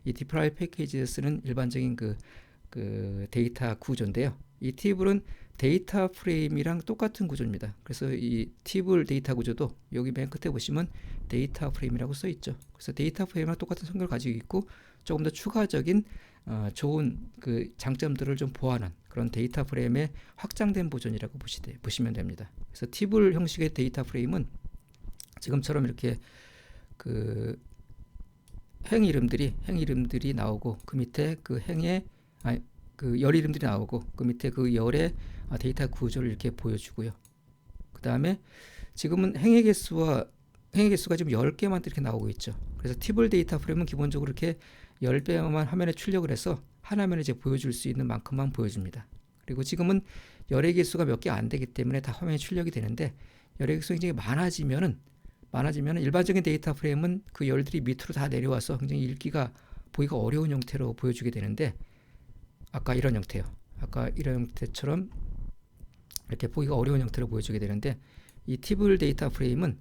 이 dplyr 패키지에 쓰는 일반적인 그 데이터 구조인데요. 이 티블은 데이터 프레임이랑 똑같은 구조입니다. 그래서 이 티블 데이터 구조도 여기 맨 끝에 보시면 데이터 프레임이라고 써 있죠. 그래서 데이터 프레임이랑 똑같은 성격을 가지고 있고 조금 더 추가적인 좋은 그 장점들을 좀 보완한 그런 데이터 프레임의 확장된 버전이라고 보시면 됩니다. 그래서 티블 형식의 데이터 프레임은 지금처럼 이렇게 그 행 이름들이 나오고 그 밑에 그 행의 그 열 이름들이 나오고 그 밑에 그 열의 데이터 구조를 이렇게 보여주고요. 그 다음에 지금은 행의 개수가 지금 10개만 이렇게 나오고 있죠. 그래서 티블 데이터 프레임은 기본적으로 이렇게 10배만 화면에 출력을 해서 한 화면에 이제 보여줄 수 있는 만큼만 보여줍니다. 그리고 지금은 열의 개수가 몇 개 안 되기 때문에 다 화면에 출력이 되는데 열의 개수가 굉장히 많아지면은 일반적인 데이터 프레임은 그 열들이 밑으로 다 내려와서 굉장히 읽기가 보기가 어려운 형태로 보여주게 되는데 아까 이런 형태처럼 이렇게 보기가 어려운 형태로 보여주게 되는데 이 티블 데이터 프레임은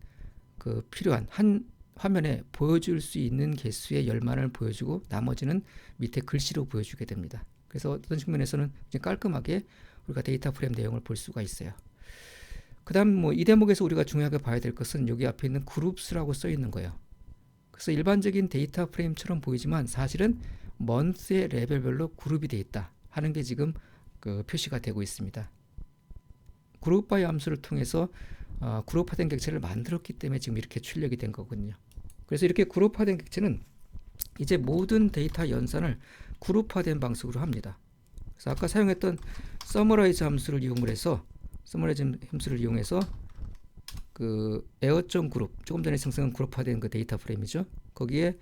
그 필요한 한 화면에 보여줄 수 있는 개수의 열만을 보여주고 나머지는 밑에 글씨로 보여주게 됩니다. 그래서 어떤 측면에서는 이제 깔끔하게 우리가 데이터 프레임 내용을 볼 수가 있어요. 그 다음 뭐 이 대목에서 우리가 중요하게 봐야 될 것은 여기 앞에 있는 그룹스라고 써 있는 거예요. 그래서 일반적인 데이터 프레임처럼 보이지만 사실은 month의 레벨별로 그룹이 되어 있다 하는 게 지금 그 표시가 되고 있습니다. 그룹 바이 함수를 통해서 그룹화된 객체를 만들었기 때문에 지금 이렇게 출력이 된 거거든요. 그래서 이렇게 그룹화된 객체는 이제 모든 데이터 연산을 그룹화된 방식으로 합니다. 그래서 아까 사용했던 서머라이즈 함수를 이용해서 그 air.group 조금 전에 생성한 그룹화된 그 데이터 프레임이죠. 거기에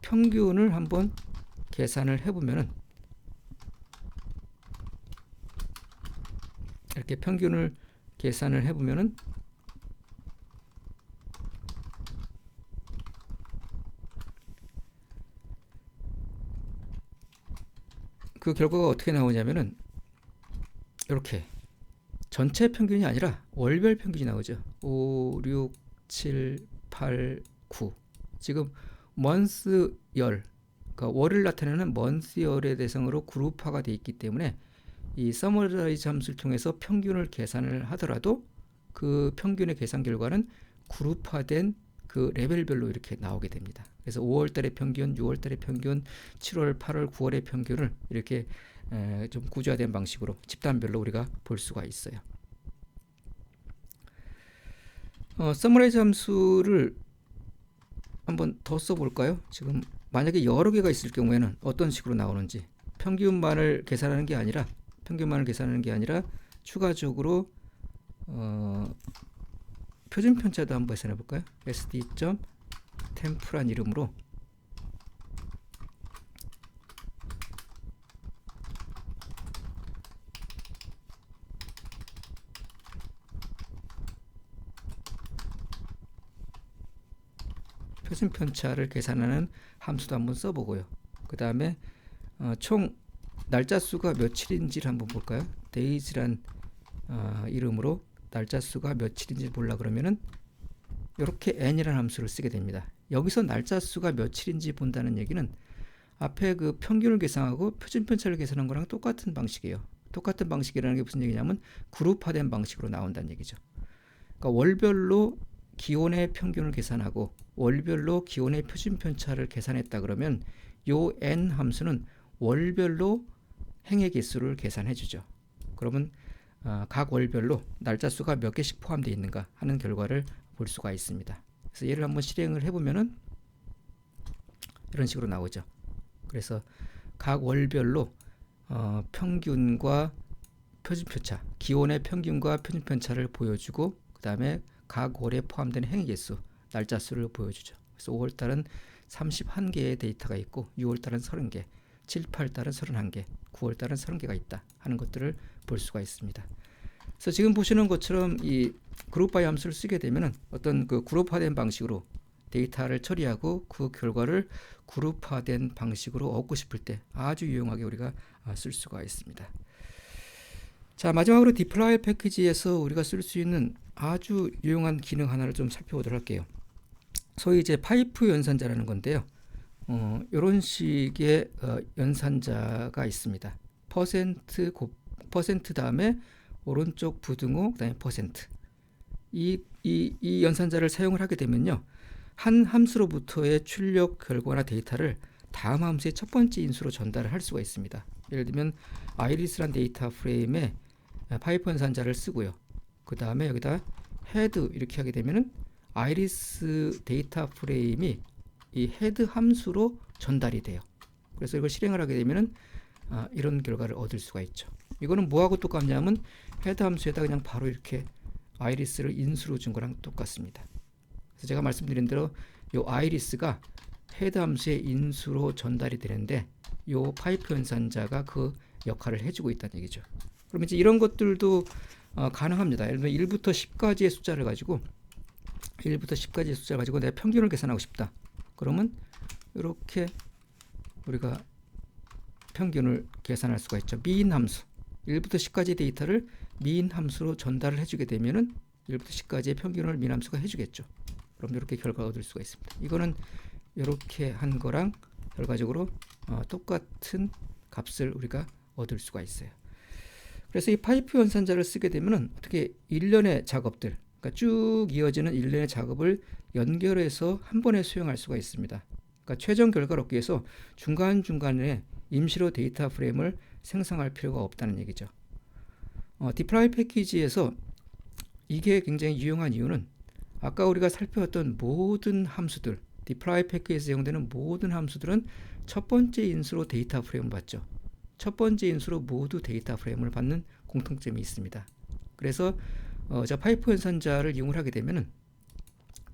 평균을 한번 계산을 해보면은 이렇게 평균을 계산을 해보면은 그 결과가 어떻게 나오냐면은 이렇게 전체 평균이 아니라 월별 평균이 나오죠. 5, 6, 7, 8, 9 지금 month 열 그러니까 월을 나타내는 month 열의 대상으로 그룹화가 되어 있기 때문에 이 서머라이즈 함수를 통해서 평균을 계산을 하더라도 그 평균의 계산 결과는 그룹화된 그 레벨별로 이렇게 나오게 됩니다. 그래서 5월 달의 평균, 6월 달의 평균, 7월, 8월, 9월의 평균을 이렇게 좀 구조화된 방식으로 집단별로 우리가 볼 수가 있어요. 서머라이즈 함수를 한번 더 써볼까요? 지금 만약에 여러 개가 있을 경우에는 어떤 식으로 나오는지 평균만을 계산하는 게 아니라 추가적으로 표준 편차도 한번 계산해 볼까요? sd.temp란 이름으로 표준 편차를 계산하는 함수도 한번 써보고요. 그 다음에 총 날짜 수가 며칠인지를 한번 볼까요? days란 이름으로 날짜 수가 며칠인지 몰라 그러면은 이렇게 n이라는 함수를 쓰게 됩니다. 여기서 날짜 수가 며칠인지 본다는 얘기는 앞에 그 평균을 계산하고 표준 편차를 계산한 거랑 똑같은 방식이에요. 똑같은 방식이라는 게 무슨 얘기냐면 그룹화된 방식으로 나온다는 얘기죠. 그러니까 월별로 기온의 평균을 계산하고 월별로 기온의 표준 편차를 계산했다 그러면 요 n 함수는 월별로 행의 개수를 계산해 주죠. 그러면 각 월별로 날짜 수가 몇 개씩 포함되어 있는가 하는 결과를 볼 수가 있습니다. 그래서 얘를 한번 실행을 해보면은 이런 식으로 나오죠. 그래서 각 월별로 평균과 표준편차, 기온의 평균과 표준편차를 보여주고 그 다음에 각 월에 포함된 행위 개수, 날짜 수를 보여주죠. 그래서 5월달은 31개의 데이터가 있고 6월달은 30개, 7, 8달은 31개, 9월달은 30개가 있다 하는 것들을 볼 수가 있습니다. 그래서 지금 보시는 것처럼 이 그룹바이 함수를 쓰게 되면은 어떤 그 그룹화된 방식으로 데이터를 처리하고 그 결과를 그룹화된 방식으로 얻고 싶을 때 아주 유용하게 우리가 쓸 수가 있습니다. 자, 마지막으로 디플라이 패키지에서 우리가 쓸 수 있는 아주 유용한 기능 하나를 좀 살펴보도록 할게요. 소위 이제 파이프 연산자라는 건데요. 이런 식의 연산자가 있습니다. 퍼센트 다음에 오른쪽 부등호 그다음에 퍼센트. 이 연산자를 사용을 하게 되면요. 한 함수로부터의 출력 결과나 데이터를 다음 함수의 첫 번째 인수로 전달을 할 수가 있습니다. 예를 들면 아이리스란 데이터 프레임에 파이프 연산자를 쓰고요. 그 다음에 여기다 헤드 이렇게 하게 되면은 아이리스 데이터 프레임이 이 헤드 함수로 전달이 돼요. 그래서 이걸 실행을 하게 되면은 이런 결과를 얻을 수가 있죠. 이거는 뭐하고 똑같냐면 헤드 함수에다 그냥 바로 이렇게 아이리스를 인수로 준 거랑 똑같습니다. 그래서 제가 말씀드린 대로 이 아이리스가 헤드 함수의 인수로 전달이 되는데 이 파이프 연산자가 그 역할을 해주고 있다는 얘기죠. 그럼 이제 이런 것들도 가능합니다. 예를 들면 1부터 10까지의 숫자를 가지고 내가 평균을 계산하고 싶다. 그러면 이렇게 우리가 평균을 계산할 수가 있죠. 미인 함수 1부터 10까지 데이터를 미인 함수로 전달을 해주게 되면은 1부터 10까지의 평균을 미인 함수가 해주겠죠. 그럼 이렇게 결과를 얻을 수가 있습니다. 이거는 이렇게 한 거랑 결과적으로 똑같은 값을 우리가 얻을 수가 있어요. 그래서 이 파이프 연산자를 쓰게 되면은 어떻게 일련의 작업들, 그러니까 쭉 이어지는 일련의 작업을 연결해서 한 번에 수행할 수가 있습니다. 그러니까 최종 결과를 얻기 위해서 중간중간에 임시로 데이터 프레임을 생성할 필요가 없다는 얘기죠. 디플라이 패키지에서 이게 굉장히 유용한 이유는 아까 우리가 살펴봤던 모든 함수들, 디플라이 패키지에서 사용되는 모든 함수들은 첫 번째 인수로 데이터 프레임을 받죠. 첫 번째 인수로 모두 데이터 프레임을 받는 공통점이 있습니다. 그래서 파이프 연산자를 이용을 하게 되면은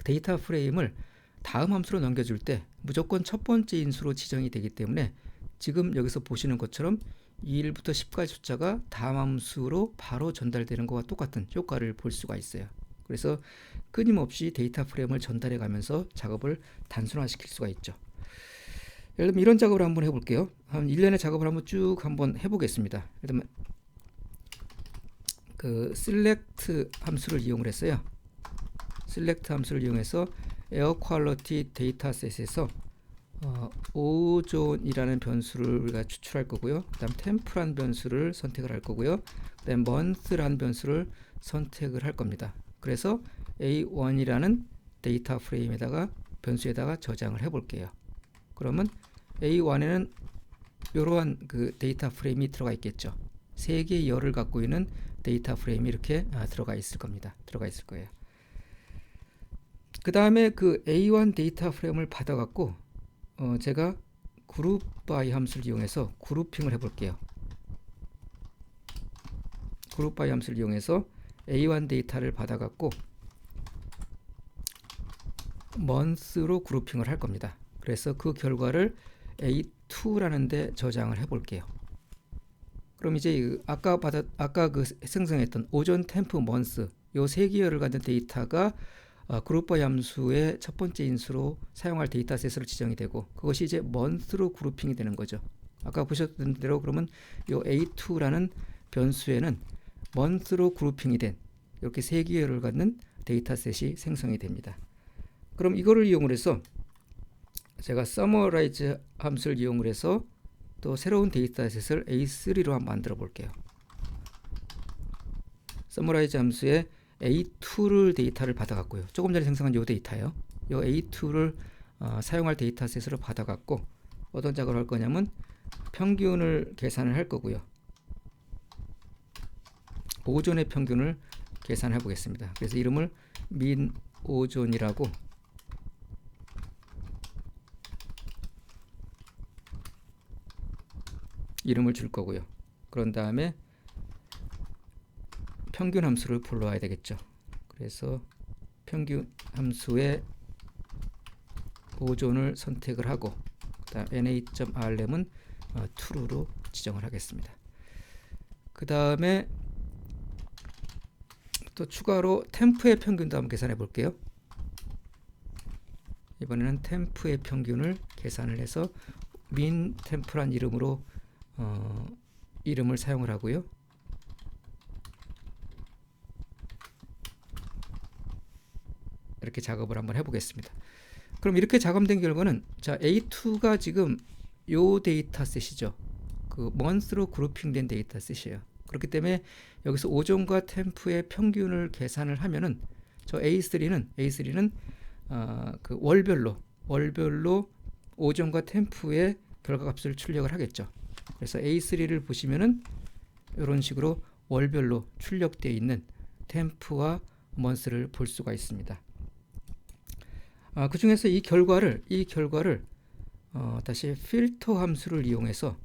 데이터 프레임을 다음 함수로 넘겨줄 때 무조건 첫 번째 인수로 지정이 되기 때문에 지금 여기서 보시는 것처럼 1부터 10까지 숫자가 다음 함수로 바로 전달되는 것과 똑같은 효과를 볼 수가 있어요. 그래서 끊임없이 데이터 프레임을 전달해 가면서 작업을 단순화시킬 수가 있죠. 예를 들면 이런 작업을 한번 해볼게요. 한 일련의 작업을 한번 해보겠습니다. 예를 들면 그 select 함수를 이용을 했어요. select 함수를 이용해서 에어 퀄리티 데이터셋에서 오존이라는 변수를 우리가 추출할 거고요. 그 다음 템프란 변수를 선택을 할 거고요. 그 다음 month라는 변수를 선택을 할 겁니다. 그래서 A1이라는 데이터 프레임에다가 변수에다가 저장을 해 볼게요. 그러면 A1에는 이러한 그 데이터 프레임이 들어가 있겠죠. 3개의 열을 갖고 있는 데이터 프레임이 이렇게 들어가 있을 겁니다. 들어가 있을 거예요. 그 다음에 그 A1 데이터 프레임을 받아 갖고 제가 그룹 바이 함수를 이용해서 그룹핑을 해 볼게요. 그룹 바이 함수를 이용해서 A1 데이터를 받아 갖고 month로 그룹핑을 할 겁니다. 그래서 그 결과를 A2라는 데 저장을 해 볼게요. 그럼 이제 아까 그 생성했던 오전, 템프, 먼스 요 3개열을 갖는 데이터가 그룹 바이 함수의 첫 번째 인수로 사용할 데이터셋으로 지정이 되고, 그것이 이제 month로 그룹핑이 되는 거죠. 아까 보셨던 대로 그러면 요 A2라는 변수에는 month로 그룹핑이 된 이렇게 3개열을 갖는 데이터셋이 생성이 됩니다. 그럼 이거를 이용을 해서 제가 summarize 함수를 이용을 해서 또 새로운 데이터셋을 A3로 한번 만들어 볼게요. summarize 함수에 A2를 데이터를 받아갔고요. 조금 전에 생성한 요 데이터요. 요 A2를 사용할 데이터셋으로 받아갔고, 어떤 작업을 할 거냐면 평균을 계산을 할 거고요. 오존의 평균을 계산해 보겠습니다. 그래서 이름을 min 오존이라고 이름을 줄 거고요. 그런 다음에 평균 함수를 불러와야 되겠죠. 그래서 평균 함수의 오존을 선택을 하고, 그다음 na.rlem은 true로 지정을 하겠습니다. 그 다음에 또 추가로 템프의 평균도 한번 계산해 볼게요. 이번에는 템프의 평균을 계산을 해서 min 템프란 이름으로 이름을 사용을 하고요. 이렇게 작업을 한번 해보겠습니다. 그럼 이렇게 작업된 결과는, 자, A2가 지금 요 데이터셋이죠. 그 month로 그룹핑된 데이터셋이에요. 그렇기 때문에 여기서 오존과 템프의 평균을 계산을 하면은 저 A3는 그 월별로 오존과 템프의 결과값을 출력을 하겠죠. 그래서 A3를 보시면은 이런 식으로 월별로 출력되어 있는 템프와 month를 볼 수가 있습니다. 그 중에서 이 결과를 다시 필터 함수를 이용해서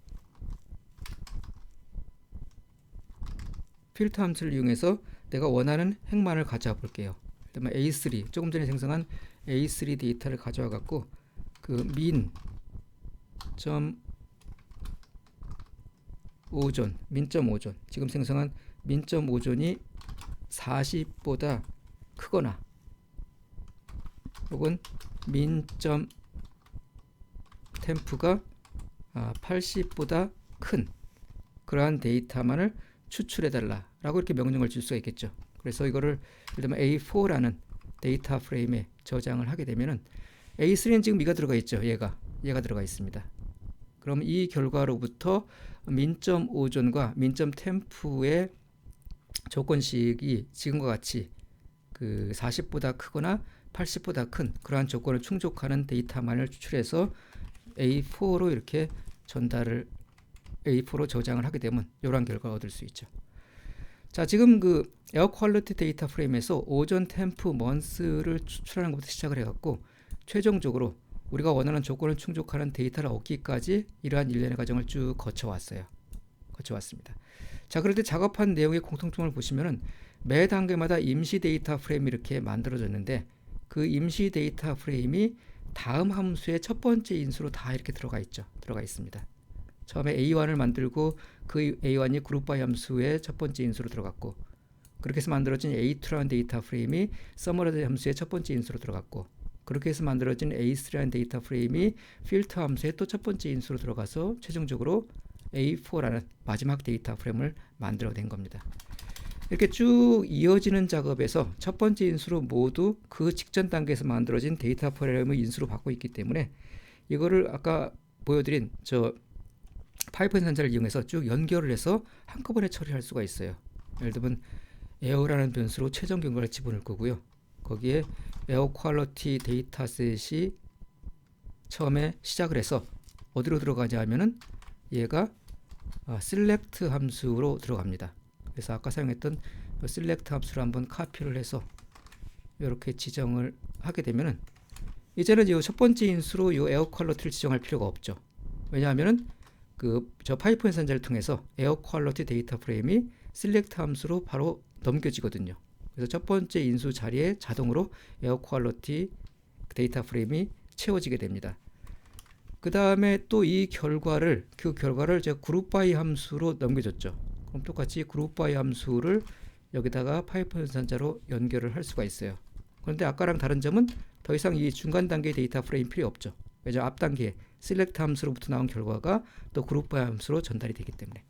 내가 원하는 행만을 가져와 볼게요. 그다음에 A3, 조금 전에 생성한 A3 데이터를 가져와 갖고 그 min.오존 지금 생성한 min.오존이 40보다 크거나 혹은 min.템프가 80보다 큰 그러한 데이터만을 추출해달라 라고 이렇게 명령을 줄 수가 있겠죠. 그래서 이거를 예를 들면 A4라는 데이터 프레임에 저장을 하게 되면은 A3는 지금 이가 들어가 있죠. 얘가 들어가 있습니다. 그럼 이 결과로부터 min.오존과 min.템프의 조건식이 지금과 같이 그 40보다 크거나 80보다 큰 그러한 조건을 충족하는 데이터만을 추출해서 A4로 이렇게 A4로 저장을 하게 되면 이러한 결과를 얻을 수 있죠. 자, 지금 그 에어 퀄리티 데이터 프레임에서 오존, 템프, 먼스를 추출하는 것부터 시작을 해갖고 최종적으로 우리가 원하는 조건을 충족하는 데이터를 얻기까지 이러한 일련의 과정을 쭉 거쳐왔습니다. 자, 그럴 때 작업한 내용의 공통점을 보시면은 매 단계마다 임시 데이터 프레임이 이렇게 만들어졌는데 그 임시 데이터 프레임이 다음 함수의 첫 번째 인수로 다 이렇게 들어가 있습니다. 처음에 A1을 만들고 그 A1이 그룹 바이 함수의 첫 번째 인수로 들어갔고, 그렇게 해서 만들어진 A2라는 데이터 프레임이 서머라이즈 함수의 첫 번째 인수로 들어갔고, 그렇게 해서 만들어진 A3라는 데이터 프레임이 필터 함수의 또 첫 번째 인수로 들어가서 최종적으로 A4라는 마지막 데이터 프레임을 만들어낸 겁니다. 이렇게 쭉 이어지는 작업에서 첫 번째 인수로 모두 그 직전 단계에서 만들어진 데이터 프레임을 인수로 받고 있기 때문에 이거를 아까 보여드린 저 파이썬 산자를 이용해서 쭉 연결을 해서 한꺼번에 처리할 수가 있어요. 예를 들면 에어라는 변수로 최종 결과를 집어넣을 거고요. 거기에 에어 퀄리티 데이터셋이 처음에 시작을 해서 어디로 들어가냐 하면은 얘가 select 함수로 들어갑니다. 그래서 아까 사용했던 select 함수를 한번 카피를 해서 이렇게 지정을 하게 되면은 이제는 이 첫 번째 인수로 이 에어 퀄리티를 지정할 필요가 없죠. 왜냐하면은 저 파이프 연산자를 통해서 에어 퀄리티 데이터 프레임이 select 함수로 바로 넘겨지거든요. 그래서 첫 번째 인수 자리에 자동으로 에어 퀄리티 데이터 프레임이 채워지게 됩니다. 그 다음에 또 이 결과를 제가 그룹 바이 함수로 넘겨줬죠. 그럼 똑같이 그룹 바이 함수를 여기다가 파이프 연산자로 연결을 할 수가 있어요. 그런데 아까랑 다른 점은 더 이상 이 중간 단계의 데이터 프레임 필요 없죠. 왜냐하면 앞 단계에 select 함수로부터 나온 결과가 또 그룹 바이 함수로 전달이 되기 때문에.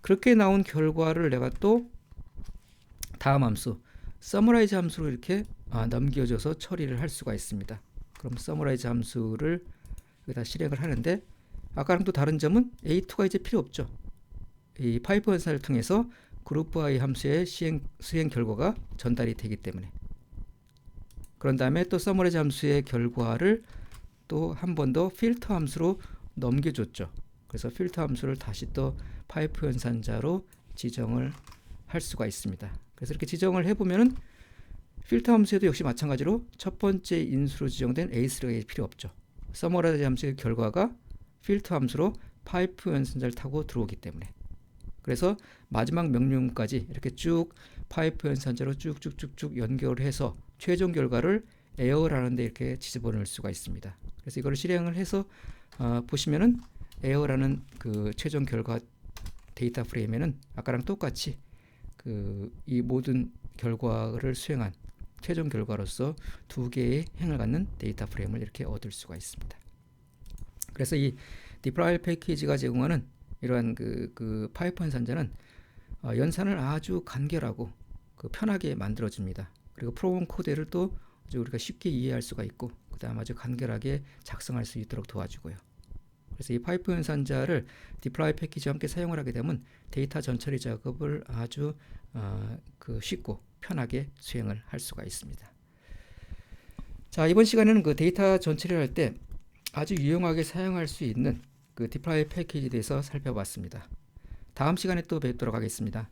그렇게 나온 결과를 내가 또 다음 함수 summarize 함수로 이렇게 넘겨줘서 처리를 할 수가 있습니다. 그럼 summarize 함수를 여기다 실행을 하는데 아까랑 또 다른 점은 A2가 이제 필요 없죠. 이 파이프 연산을 통해서 그룹 바이 함수의 수행 결과가 전달이 되기 때문에. 그런 다음에 또 summarize 함수의 결과를 또 한 번 더 필터 함수로 넘겨줬죠. 그래서 필터 함수를 다시 또 파이프 연산자로 지정을 할 수가 있습니다. 그래서 이렇게 지정을 해보면은 필터 함수에도 역시 마찬가지로 첫 번째 인수로 지정된 A3가 필요 없죠. 서머라이즈 함수의 결과가 필터 함수로 파이프 연산자를 타고 들어오기 때문에. 그래서 마지막 명령까지 이렇게 쭉 파이프 연산자로 쭉쭉쭉쭉 연결해서 최종 결과를 에어라는 데 이렇게 집어넣을 수가 있습니다. 그래서 이걸 실행을 해서 보시면은 에어라는 그 최종 결과 데이터 프레임에는 아까랑 똑같이 이 모든 결과를 수행한 최종 결과로서 두 개의 행을 갖는 데이터 프레임을 이렇게 얻을 수가 있습니다. 그래서 이 deploy 패키지가 제공하는 이러한 파이프 연산자는 연산을 아주 간결하고 편하게 만들어줍니다. 그리고 프로그램 코드를 또 우리가 쉽게 이해할 수가 있고 그 다음 아주 간결하게 작성할 수 있도록 도와주고요. 그래서 이 파이프 연산자를 deploy 패키지와 함께 사용을 하게 되면 데이터 전처리 작업을 아주 쉽고 편하게 수행을 할 수가 있습니다. 자, 이번 시간에는 데이터 전처리를 할 때 아주 유용하게 사용할 수 있는 deploy 패키지에 대해서 살펴봤습니다. 다음 시간에 또 뵙도록 하겠습니다.